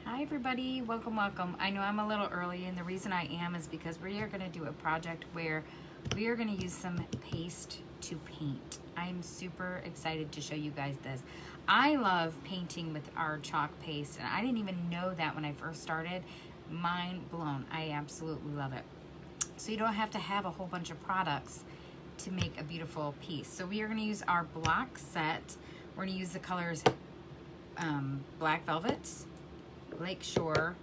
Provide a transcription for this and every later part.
Hi everybody, welcome. I know I'm a little early, and the reason I am is because we are going to do a project where we are going to use some paste to paint. I'm super excited to show you guys this. I love painting with our chalk paste, and I didn't even know that when I first started. Mind blown. I absolutely love it. So you don't have to have a whole bunch of products to make a beautiful piece. So we are going to use our block set. We're going to use the colors Black Velvets, Lakeshore,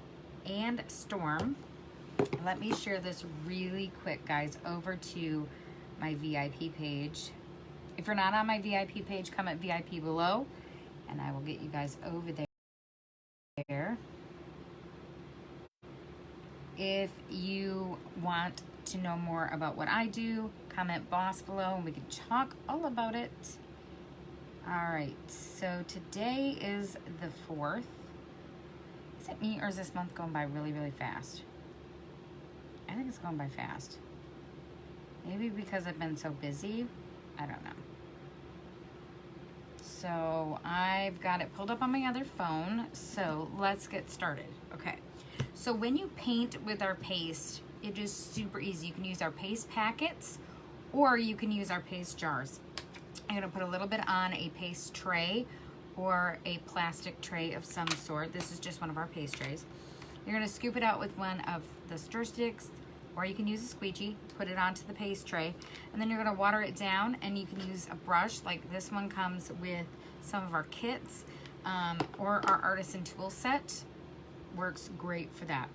and Storm. Let me share this really quick, guys, over to my VIP page. If you're not on my VIP page, comment VIP below, and I will get you guys over there. If you want to know more about what I do, comment boss below, and we can talk all about it. All right, so today is the 4th. Is it me, or is this month going by really, really fast? I think it's going by fast. Maybe because I've been so busy. I don't know. So I've got it pulled up on my other phone. So let's get started. Okay. So when you paint with our paste, it is super easy. You can use our paste packets, or you can use our paste jars. I'm going to put a little bit on a paste tray or a plastic tray of some sort. This is just one of our paste trays. You're going to scoop it out with one of the stir sticks, or you can use a squeegee, put it onto the paste tray, and then you're going to water it down, and you can use a brush. Like this one comes with some of our kits, or our artisan tool set. Works great for that.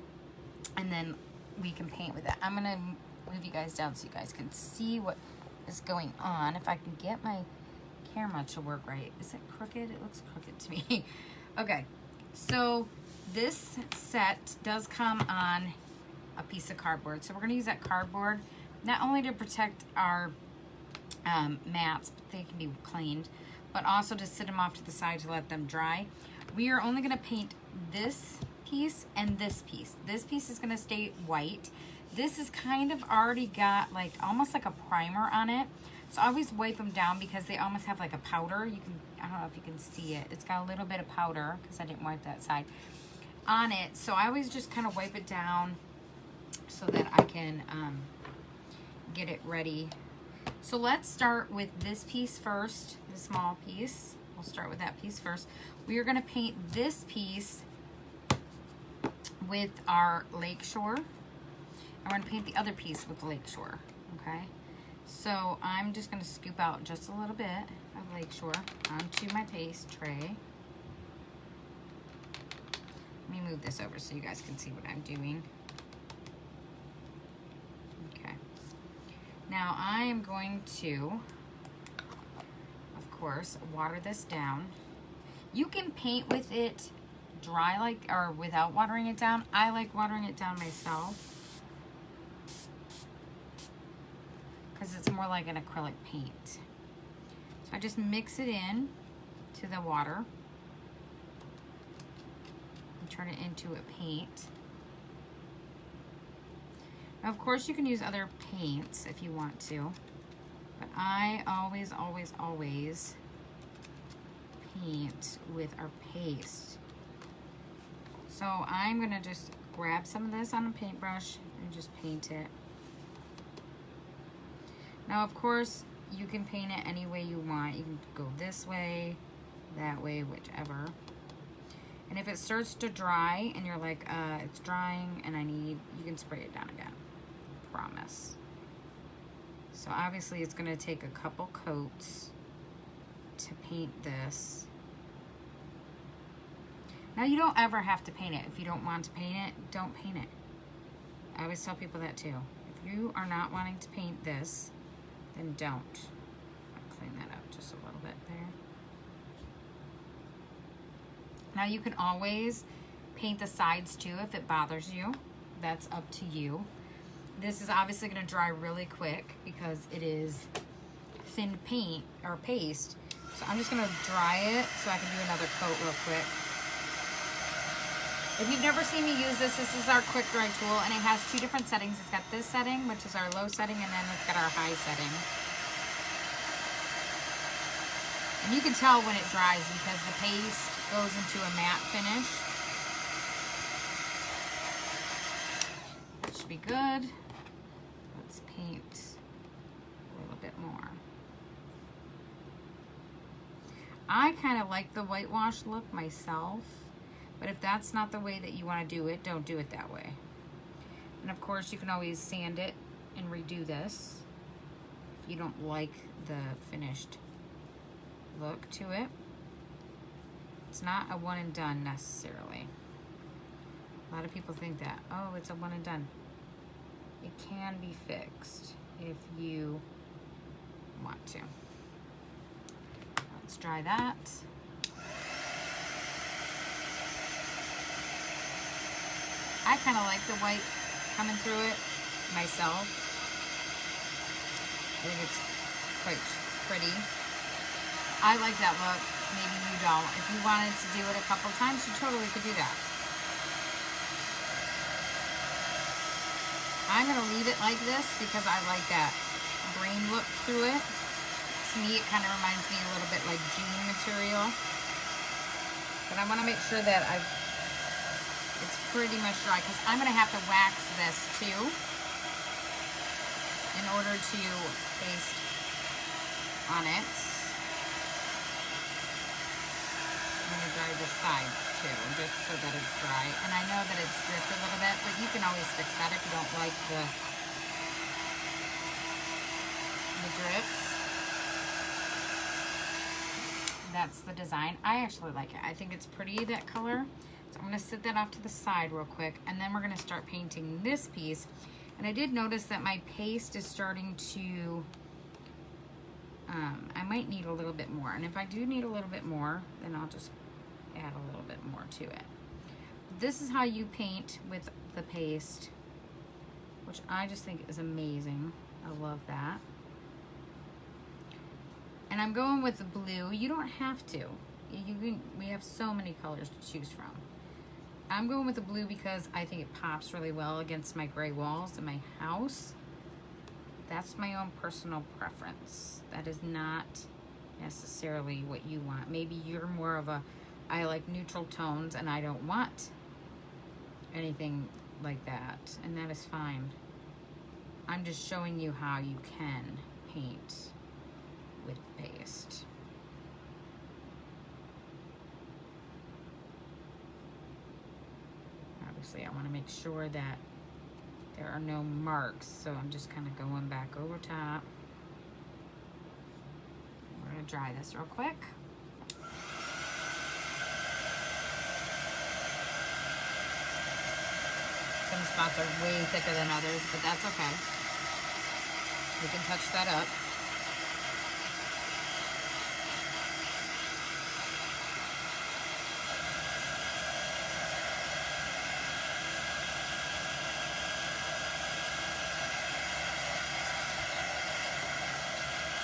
And then we can paint with it. I'm going to move you guys down so you guys can see what is going on. If I can get my camera to work right. Is it crooked? It looks crooked to me. Okay, so this set does come on a piece of cardboard. So we're going to use that cardboard not only to protect our mats, but they can be cleaned, but also to sit them off to the side to let them dry. We are only going to paint this piece and this piece. This piece is going to stay white. This is kind of already got like almost like a primer on it. So I always wipe them down because they almost have like a powder. You can, I don't know if you can see it. It's got a little bit of powder because I didn't wipe that side on it. So I always just kind of wipe it down so that I can get it ready. So let's start with this piece first, the small piece. We'll start with that piece first. We are going to paint this piece with our Lakeshore. And we're going to paint the other piece with Lakeshore, okay? So I'm just going to scoop out just a little bit of Lakeshore onto my paste tray. Let me move this over so you guys can see what I'm doing. Okay. Now I am going to, of course, water this down. You can paint with it dry like, or without watering it down. I like watering it down myself, because it's more like an acrylic paint. So I just mix it in to the water and turn it into a paint. Now, of course, you can use other paints if you want to, but I always paint with our paste. So I'm gonna just grab some of this on a paintbrush and just paint it. Now, of course, you can paint it any way you want. You can go this way, that way, whichever. And if it starts to dry and you're like, it's drying and you can spray it down again. Promise. So obviously it's gonna take a couple coats to paint this. Now, you don't ever have to paint it. If you don't want to paint it, don't paint it. I always tell people that too. If you are not wanting to paint this, then don't. I'll clean that up just a little bit there. Now you can always paint the sides too if it bothers you. That's up to you. This is obviously going to dry really quick because it is thin paint or paste. So I'm just going to dry it so I can do another coat real quick. If you've never seen me use this, this is our quick dry tool, and it has two different settings. It's got this setting, which is our low setting, and then it's got our high setting. And you can tell when it dries because the paste goes into a matte finish. should be good. Let's paint a little bit more. I kind of like the whitewash look myself, but if that's not the way that you want to do it, don't do it that way. And of course, you can always sand it and redo this if you don't like the finished look to it. It's not a one and done necessarily. A lot of people think that, oh, it's a one and done. It can be fixed if you want to. Let's try that. I kind of like the white coming through it myself. I think it's quite pretty. I like that look. Maybe you don't. If you wanted to do it a couple times, you totally could do that. I'm going to leave it like this because I like that green look through it. To me, it kind of reminds me a little bit like June material. But I want to make sure that it's pretty much dry because I'm going to have to wax this too in order to paste on it. I'm going to dry the sides too, just so that it's dry. And I know that it's dripped a little bit, but you can always fix that if you don't like the drips. That's the design. I actually like it. I think it's pretty, that color. So I'm going to set that off to the side real quick, and then we're going to start painting this piece. And I did notice that my paste is starting to, I might need a little bit more. And if I do need a little bit more, then I'll just add a little bit more to it. This is how you paint with the paste, which I just think is amazing. I love that. And I'm going with the blue. You don't have to. We have so many colors to choose from. I'm going with the blue because I think it pops really well against my gray walls in my house. That's my own personal preference. That is not necessarily what you want. Maybe you're more of a, I like neutral tones and I don't want anything like that. And that is fine. I'm just showing you how you can paint with paste. Obviously, I want to make sure that there are no marks, so I'm just kind of going back over top. We're going to dry this real quick. Some spots are way thicker than others, but that's okay. We can touch that up.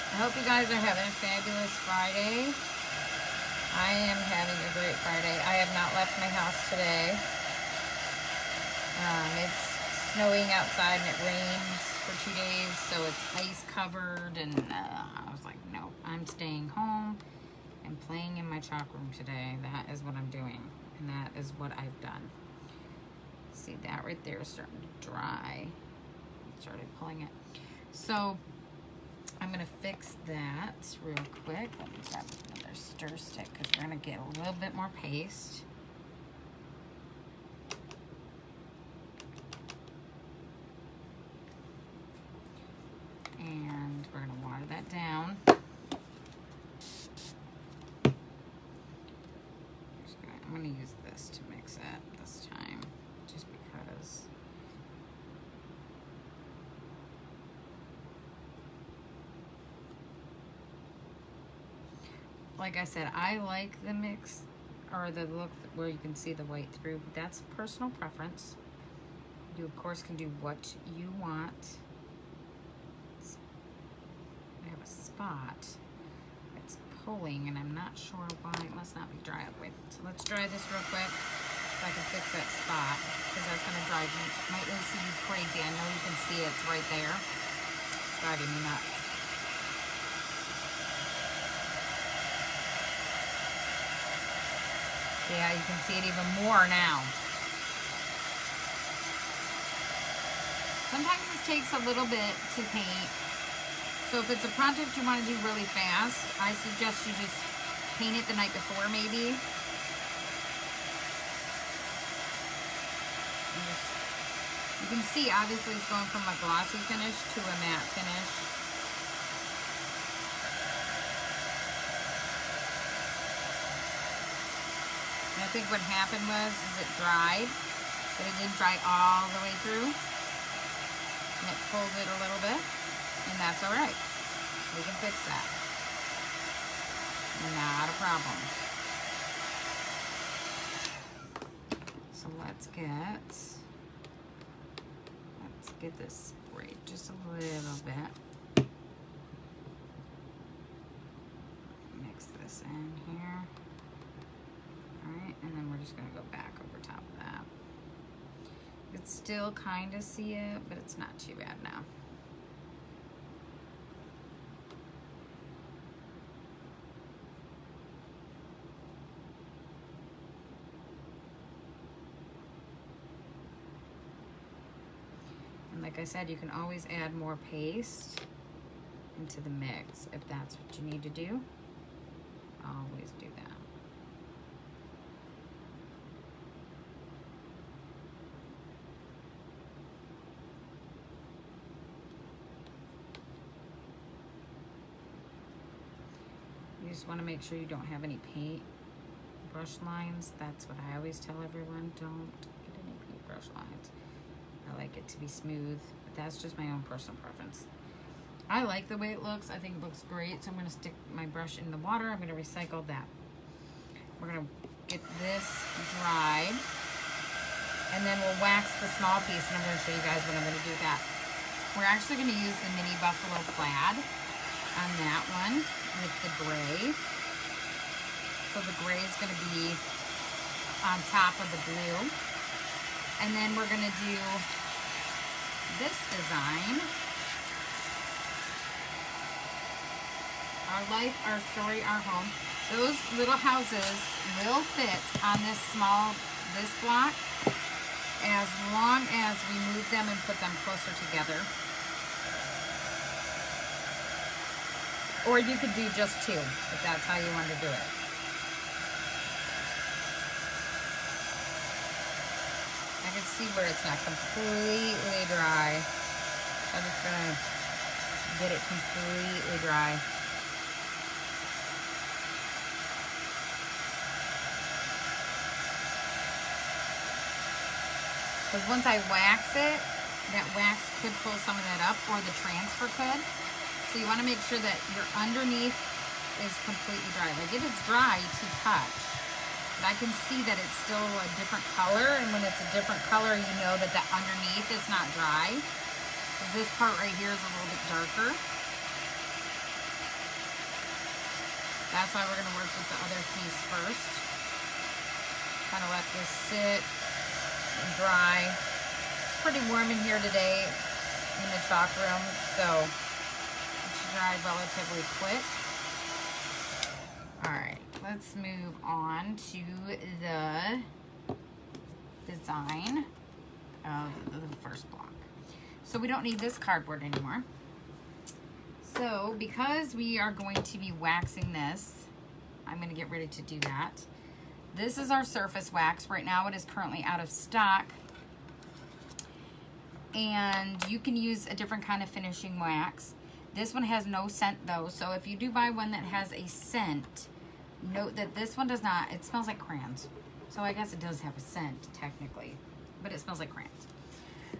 I hope you guys are having a fabulous Friday. I am having a great Friday. I have not left my house today. It's snowing outside and it rains for 2 days, so it's ice covered, and I was like, no, I'm staying home and playing in my chalk room today. That is what I'm doing, and that is what I've done. See, that right there is starting to dry. Started pulling it. So I'm gonna fix that real quick. Let me grab another stir stick because we're gonna get a little bit more paste. And we're gonna water that down. I'm gonna use this to mix it this time, just because. Like I said, I like the mix or the look where you can see the white through. That's personal preference. You of course can do what you want. I have a spot. It's pulling and I'm not sure why. It must not be dry up with. So let's dry this real quick so I can fix that spot, because that's gonna drive me, might see you crazy. I know you can see it's right there. It's driving me nuts. Yeah, you can see it even more now. Sometimes this takes a little bit to paint. So if it's a project you want to do really fast, I suggest you just paint it the night before maybe. You can see obviously it's going from a glossy finish to a matte finish. And I think what happened was it dried, but it didn't dry all the way through. And it pulled it a little bit, and that's all right. We can fix that. Not a problem. So let's get this sprayed just a little bit. Mix this in here. Alright, and then we're just going to go back over top of that. You can still kind of see it, but it's not too bad now. Like I said, you can always add more paste into the mix if that's what you need to do. Always do that. You just want to make sure you don't have any paint brush lines. That's what I always tell everyone. Don't get any paint brush lines. I like it to be smooth, but that's just my own personal preference. I like the way it looks. I think it looks great, so I'm going to stick my brush in the water. I'm going to recycle that. We're going to get this dried, and then we'll wax the small piece, and I'm going to show you guys when I'm going to do that. We're actually going to use the mini buffalo plaid on that one with the gray. So the gray is going to be on top of the blue. And then we're going to do this design. Our life, our story, our home. Those little houses will fit on this block as long as we move them and put them closer together. Or you could do just two, if that's how you want to do it. I can see where it's not completely dry. I'm just gonna get it completely dry. Because once I wax it, that wax could pull some of that up, or the transfer could. So you want to make sure that your underneath is completely dry. Like, it is dry to touch. But I can see that it's still a different color, and when it's a different color, you know that the underneath is not dry. This part right here is a little bit darker. That's why we're going to work with the other piece first. Kind of let this sit and dry. It's pretty warm in here today in the chalk room, so it should dry relatively quick. Alright, let's move on to the design of the first block. So we don't need this cardboard anymore. So because we are going to be waxing this, I'm going to get ready to do that. This is our surface wax. Right now it is currently out of stock. And you can use a different kind of finishing wax. This one has no scent though, so if you do buy one that has a scent, note that this one does not. It smells like crayons. So I guess it does have a scent technically, but it smells like crayons.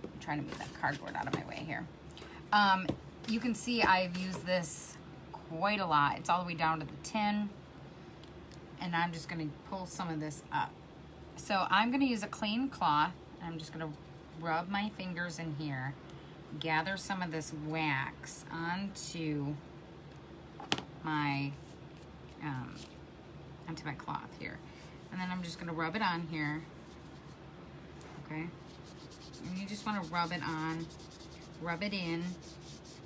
I'm trying to move that cardboard out of my way here. You can see I've used this quite a lot. It's all the way down to the tin. And I'm just gonna pull some of this up. So I'm gonna use a clean cloth. I'm just gonna rub my fingers in here, gather some of this wax onto my cloth here. And then I'm just gonna rub it on here, okay? And you just wanna rub it on, rub it in.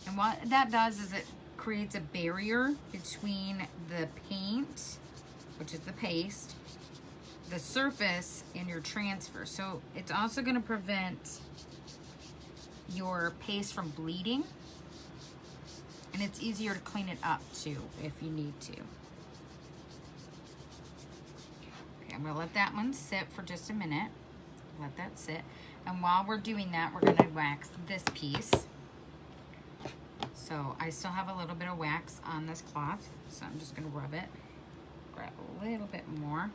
And what that does is it creates a barrier between the paint, which is the paste, the surface, and your transfer. So it's also gonna prevent your paste from bleeding. And it's easier to clean it up too if you need to. Okay, I'm gonna let that one sit for just a minute. Let that sit. And while we're doing that, we're gonna wax this piece. So I still have a little bit of wax on this cloth, so I'm just gonna rub it. Grab a little bit more.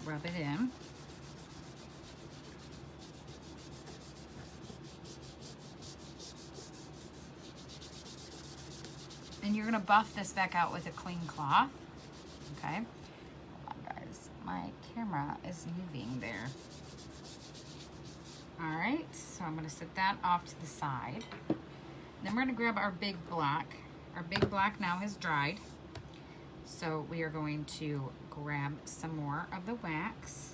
Rub it in. And you're gonna buff this back out with a clean cloth, okay? Hold on, guys, my camera is moving there. All right, so I'm gonna set that off to the side. Then we're gonna grab our big block. Our big block now has dried. So we are going to grab some more of the wax.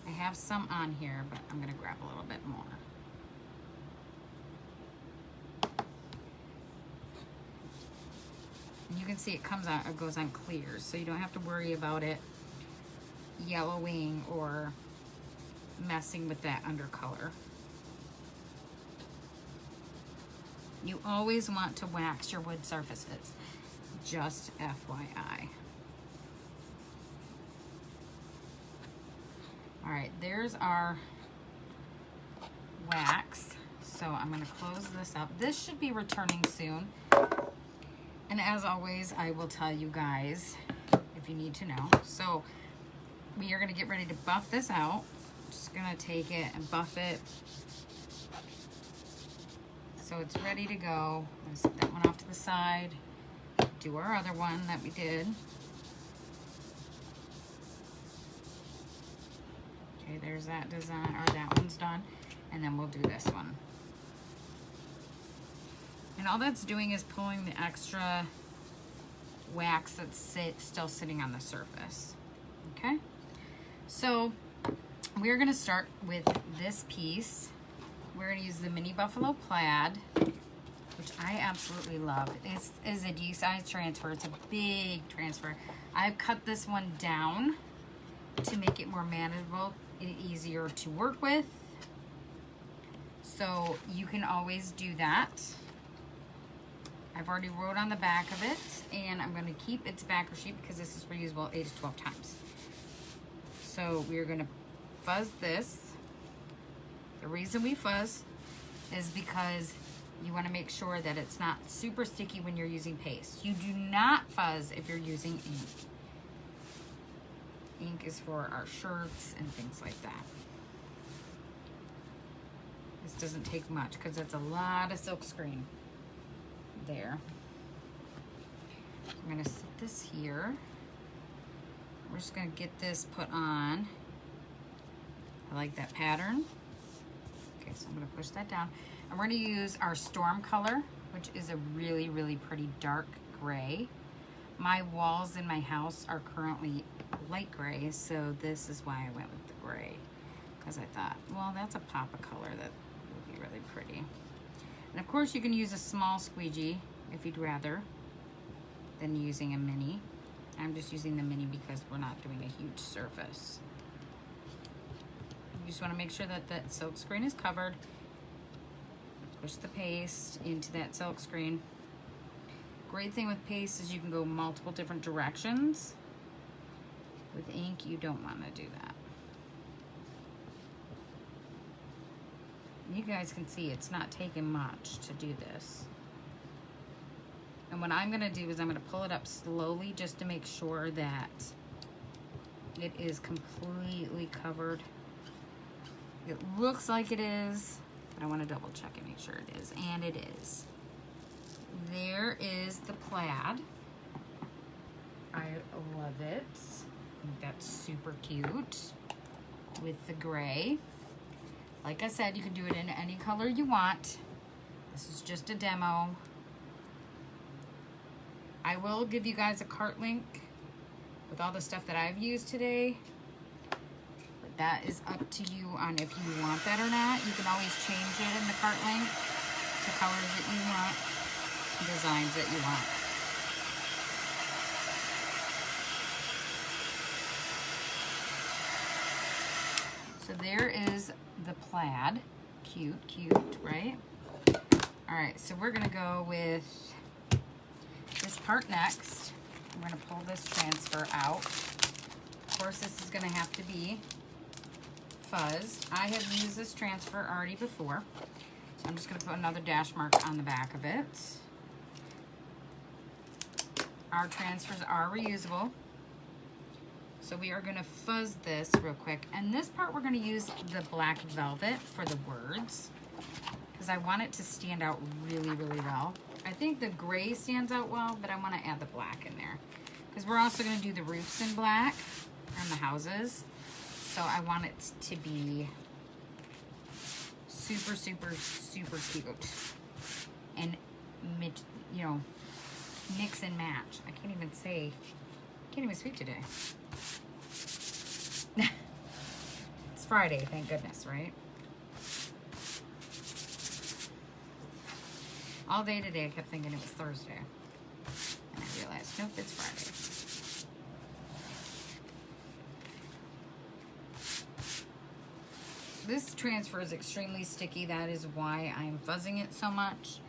I have some on here, but I'm gonna grab a little bit more. And you can see it comes out, it goes on clear, so you don't have to worry about it yellowing or messing with that undercolor. You always want to wax your wood surfaces, just FYI. All right, there's our wax. So I'm gonna close this up. This should be returning soon. And as always, I will tell you guys if you need to know. So we are gonna get ready to buff this out. Just gonna take it and buff it so it's ready to go. I'm gonna set that one off to the side. Do our other one that we did. Okay, there's that design, or that one's done. And then we'll do this one. And all that's doing is pulling the extra wax that's still sitting on the surface. Okay? So we're gonna start with this piece. We're gonna use the mini buffalo plaid, which I absolutely love. It is a D-size transfer. It's a big transfer. I've cut this one down to make it more manageable and easier to work with. So you can always do that. I've already wrote on the back of it, and I'm gonna keep its backer sheet because this is reusable 8 to 12 times. So we're gonna fuzz this. The reason we fuzz is because you wanna make sure that it's not super sticky when you're using paste. You do not fuzz if you're using ink. Ink is for our shirts and things like that. This doesn't take much because it's a lot of silk screen there. I'm gonna set this here. We're just gonna get this put on. I like that pattern. Okay, so I'm gonna push that down. And we're gonna use our storm color, which is a really, really pretty dark gray. My walls in my house are currently light gray, so this is why I went with the gray. Because I thought, well, that's a pop of color that would be really pretty. And of course you can use a small squeegee if you'd rather than using a mini. I'm just using the mini because we're not doing a huge surface. You just want to make sure that that silk screen is covered. Push the paste into that silk screen. Great thing with paste is you can go multiple different directions. With ink, you don't want to do that. You guys can see it's not taking much to do this. And what I'm gonna do is I'm gonna pull it up slowly just to make sure that it is completely covered. It looks like it is, but I wanna double check and make sure it is, and it is. There is the plaid. I love it. I think that's super cute with the gray. Like I said, you can do it in any color you want. This is just a demo. I will give you guys a cart link with all the stuff that I've used today. But that is up to you on if you want that or not. You can always change it in the cart link to colors that you want, designs that you want. So there is the plaid. Cute, cute, right? All right, so we're gonna go with this part next. I'm gonna pull this transfer out. Of course, this is gonna have to be fuzzed. I have used this transfer already before, so I'm just gonna put another dash mark on the back of it. Our transfers are reusable. So we are gonna fuzz this real quick. And this part we're gonna use the black velvet for the words, because I want it to stand out really, really well. I think the gray stands out well, but I wanna add the black in there. Because we're also gonna do the roofs in black and the houses. So I want it to be super, super, super cute. And, you know, mix and match. I can't even speak today. It's Friday, thank goodness, right? All day today I kept thinking it was Thursday. And I realized, nope, it's Friday. This transfer is extremely sticky. That is why I'm fuzzing it so much.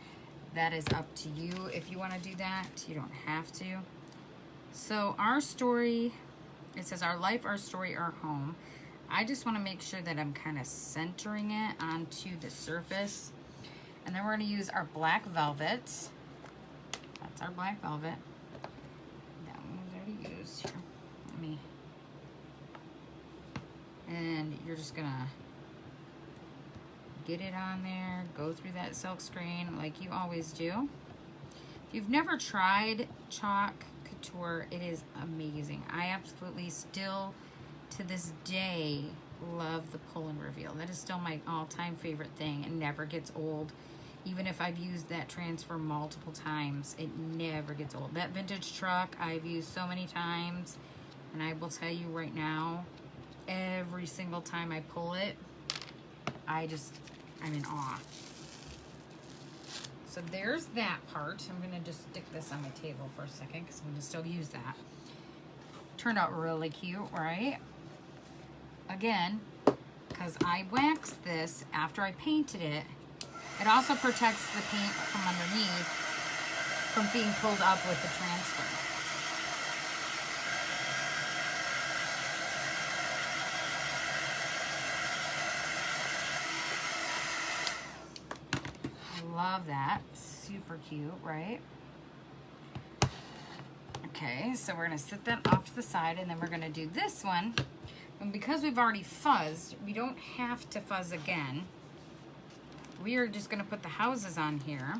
That is up to you if you want to do that. You don't have to. So our story, it says our life, our story, our home. I just want to make sure that I'm kind of centering it onto the surface. And then we're going to use our black velvet. That's our black velvet. That one was already used. Here, let me. And you're just going to get it on there, go through that silk screen like you always do. If you've never tried chalk couture, it is amazing. I absolutely still, to this day, love the pull and reveal. That is still my all-time favorite thing. It never gets old. Even if I've used that transfer multiple times, it never gets old. That vintage truck I've used so many times, and I will tell you right now, every single time I pull it, I'm in awe. So there's that part. I'm gonna just stick this on my table for a second because I'm gonna still use that. Turned out really cute, right? Again, because I waxed this after I painted it, it also protects the paint from underneath from being pulled up with the transfer. Love that. Super cute, right? Okay, so we're gonna set that off to the side, and then we're gonna do this one. And because we've already fuzzed, we don't have to fuzz again. We are just gonna put the houses on here.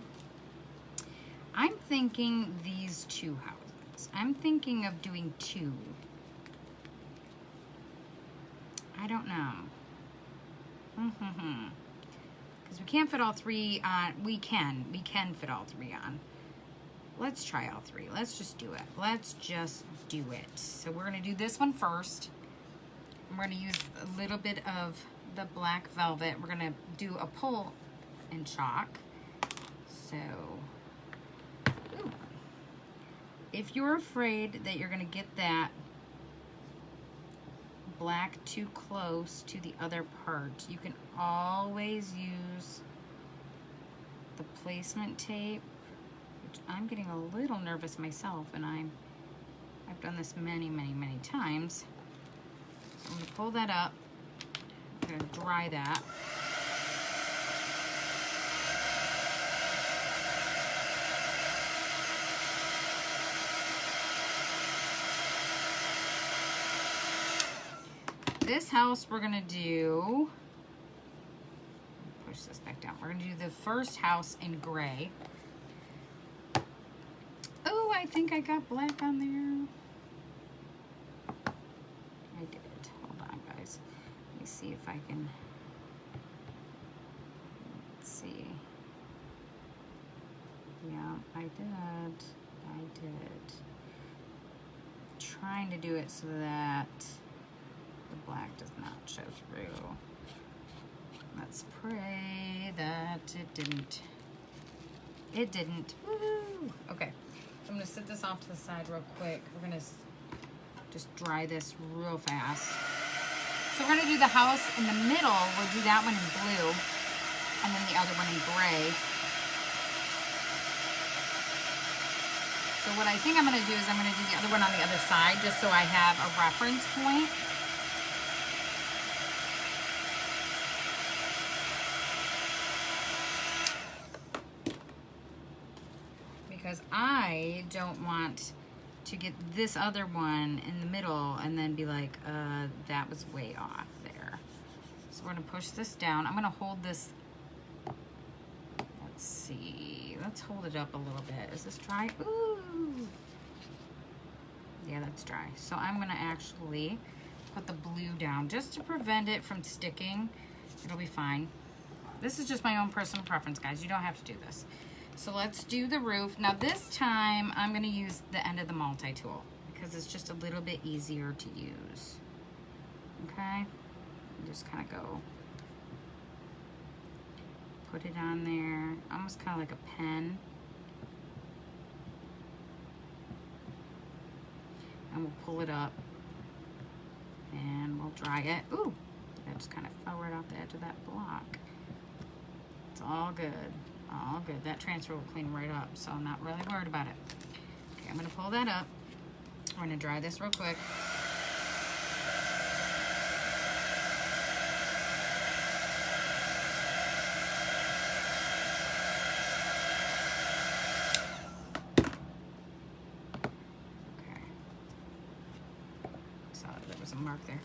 I'm thinking these two houses. I'm thinking of doing two. I don't know. Because we can't fit all three on. We can fit all three on. Let's try all three. Let's just do it. Let's just do it. So we're gonna do this one first. And we're gonna use a little bit of the black velvet. We're gonna do a pull in chalk. So, ooh. If you're afraid that you're gonna get that black too close to the other part, you can always use the placement tape, which I'm getting a little nervous myself, and I've done this many times. So I'm going to pull that up. I'm going to dry that. This house we're gonna do, push this back down. We're gonna do the first house in gray. Oh, I think I got black on there. I did. Hold on, guys. Let me see if I can. Let's see. Yeah, I did. Trying to do it so that the black does not show through. Let's pray that it didn't. It didn't. Woohoo! Okay, so I'm gonna set this off to the side real quick. We're gonna just dry this real fast. So we're gonna do the house in the middle. We'll do that one in blue. and then the other one in gray. So what I think I'm going to do is I'm going to do the other one on the other side just so I have a reference point. Because I don't want to get this other one in the middle and then be like, that was way off there. So we're going to push this down. I'm going to hold this. Let's see. Let's hold it up a little bit. Is this dry? Ooh. Yeah, that's dry. So I'm going to actually put the blue down just to prevent it from sticking. It'll be fine. This is just my own personal preference, guys. You don't have to do this. So let's do the roof. Now this time I'm going to use the end of the multi-tool because it's just a little bit easier to use. Okay? Just kind of go. Put it on there, almost kind of like a pen. And we'll pull it up and we'll dry it. Ooh, that just kind of fell right off the edge of that block. It's all good, all good. That transfer will clean right up, so I'm not really worried about it. Okay, I'm gonna pull that up. We're gonna dry this real quick. Mark there.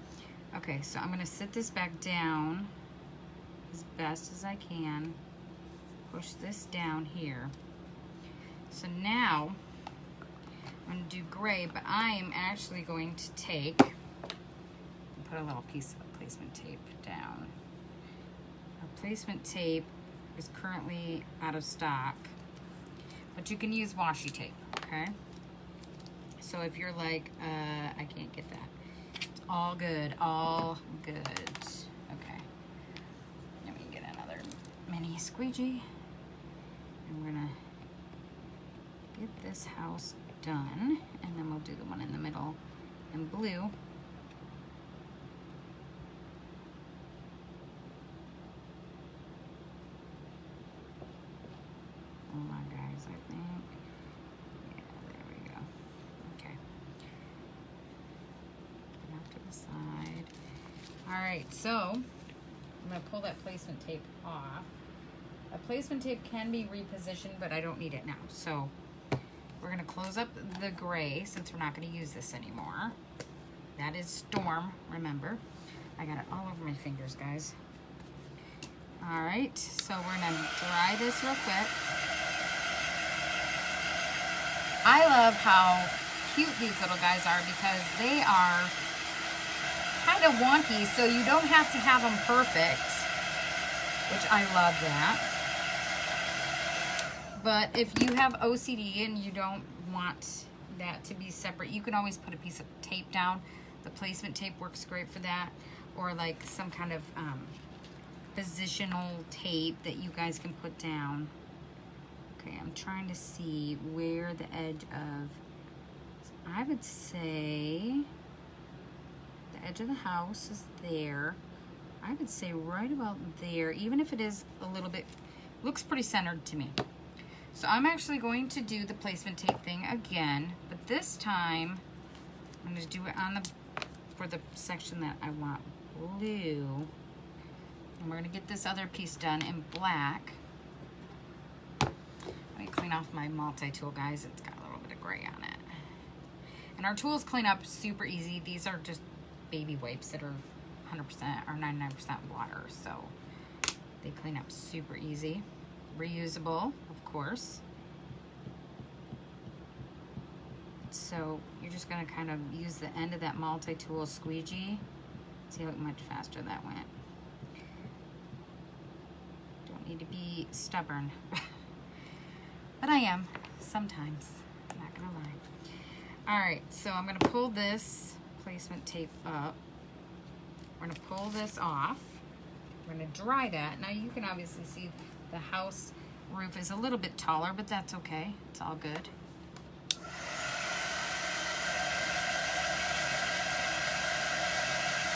Okay, so I'm going to sit this back down as best as I can. Push this down here. So now I'm going to do gray, but I am actually going to take and put a little piece of placement tape down. Our placement tape is currently out of stock, but you can use washi tape, okay? So if you're like, I can't get that. All good, all good. Okay. Let me get another mini squeegee. And we're gonna get this house done, and then we'll do the one in the middle in blue. Hold on, guys, I think. Yeah, there we go. Okay. To the side. All right, so I'm gonna pull that placement tape off. A placement tape can be repositioned, but I don't need it now. So we're gonna close up the gray since we're not gonna use this anymore. That is Storm, remember. I got it all over my fingers, guys. All right, so we're gonna dry this real quick. I love how cute these little guys are because they are kind of wonky, so you don't have to have them perfect, which I love that. But if you have OCD and you don't want that to be separate, you can always put a piece of tape down. The placement tape works great for that, or like some kind of positional tape that you guys can put down. Okay, I'm trying to see where the edge of, I would say the edge of the house is there. I would say right about there, even if it is a little bit, looks pretty centered to me. So I'm actually going to do the placement tape thing again, but this time I'm going to do it on the, for the section that I want blue. And we're going to get this other piece done in black. Let me clean off my multi-tool, guys. It's got a little bit of gray on it. And our tools clean up super easy. These are just baby wipes that are 100% or 99% water, so they clean up super easy. Reusable, of course. So you're just gonna kind of use the end of that multi-tool squeegee. See how much faster that went. Don't need to be stubborn. But I am, sometimes, I'm not gonna lie. All right, so I'm gonna pull this placement tape up. We're gonna pull this off. We're gonna dry that. Now you can obviously see the house roof is a little bit taller, but that's okay. It's all good.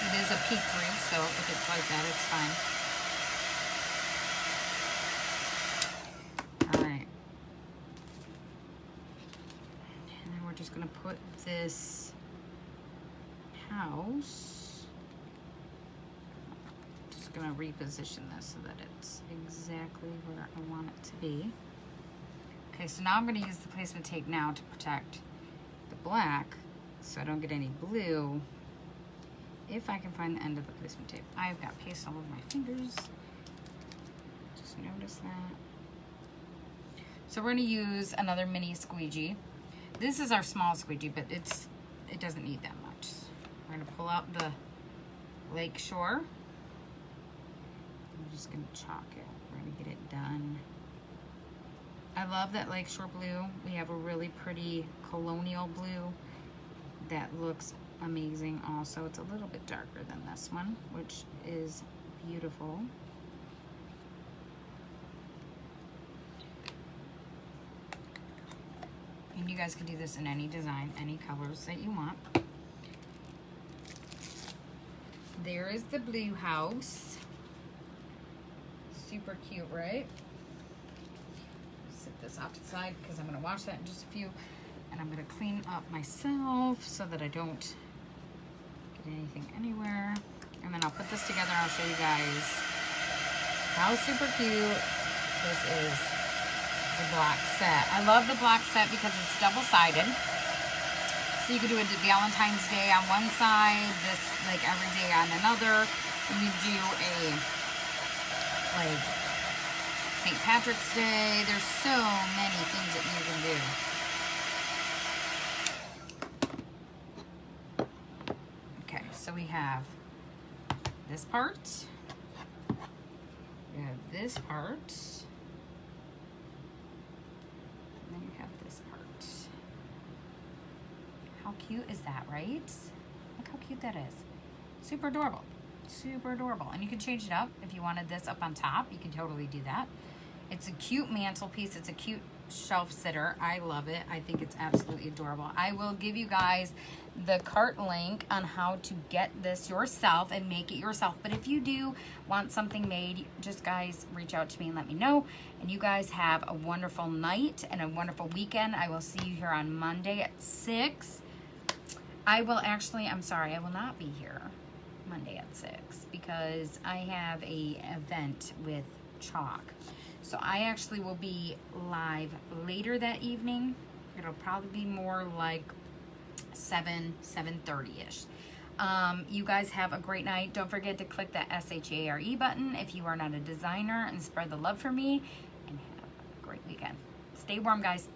It is a peaked roof, so if it's like that, it's fine. put this house, just gonna reposition this so that it's exactly where I want it to be. Okay, so now I'm gonna use the placement tape now to protect the black so I don't get any blue. If I can find the end of the placement tape. I've got paste all over my fingers. Just notice that. So we're gonna use another mini squeegee. This is our small squeegee, but it doesn't need that much. We're gonna pull out the Lake Shore. I'm just gonna chalk it. We're gonna get it done. I love that Lake Shore blue. We have a really pretty colonial blue that looks amazing also. It's a little bit darker than this one, which is beautiful. And you guys can do this in any design, any colors that you want. There is the blue house. Super cute, right? Set this off to the side because I'm going to wash that in just a few. And I'm going to clean up myself so that I don't get anything anywhere. And then I'll put this together and I'll show you guys how super cute this is. The black set. I love the black set because it's double-sided. So you could do a Valentine's Day on one side, this like every day on another. And you do a like St. Patrick's Day. There's so many things that you can do. Okay, so we have this part. We have this part. How cute is that, right? Look how cute that is. Super adorable. Super adorable. And you can change it up. If you wanted this up on top, you can totally do that. It's a cute mantelpiece. It's a cute shelf sitter. I love it. I think it's absolutely adorable. I will give you guys the cart link on how to get this yourself and make it yourself. But if you do want something made, just guys reach out to me and let me know. And you guys have a wonderful night and a wonderful weekend. I will see you here on Monday at 6. I will actually, I'm sorry, I will not be here Monday at 6 because I have a event with Chalk. So I actually will be live later that evening. It'll probably be more like 7:30-ish. You guys have a great night. Don't forget to click that SHARE button if you are not a designer and spread the love for me. And have a great weekend. Stay warm, guys.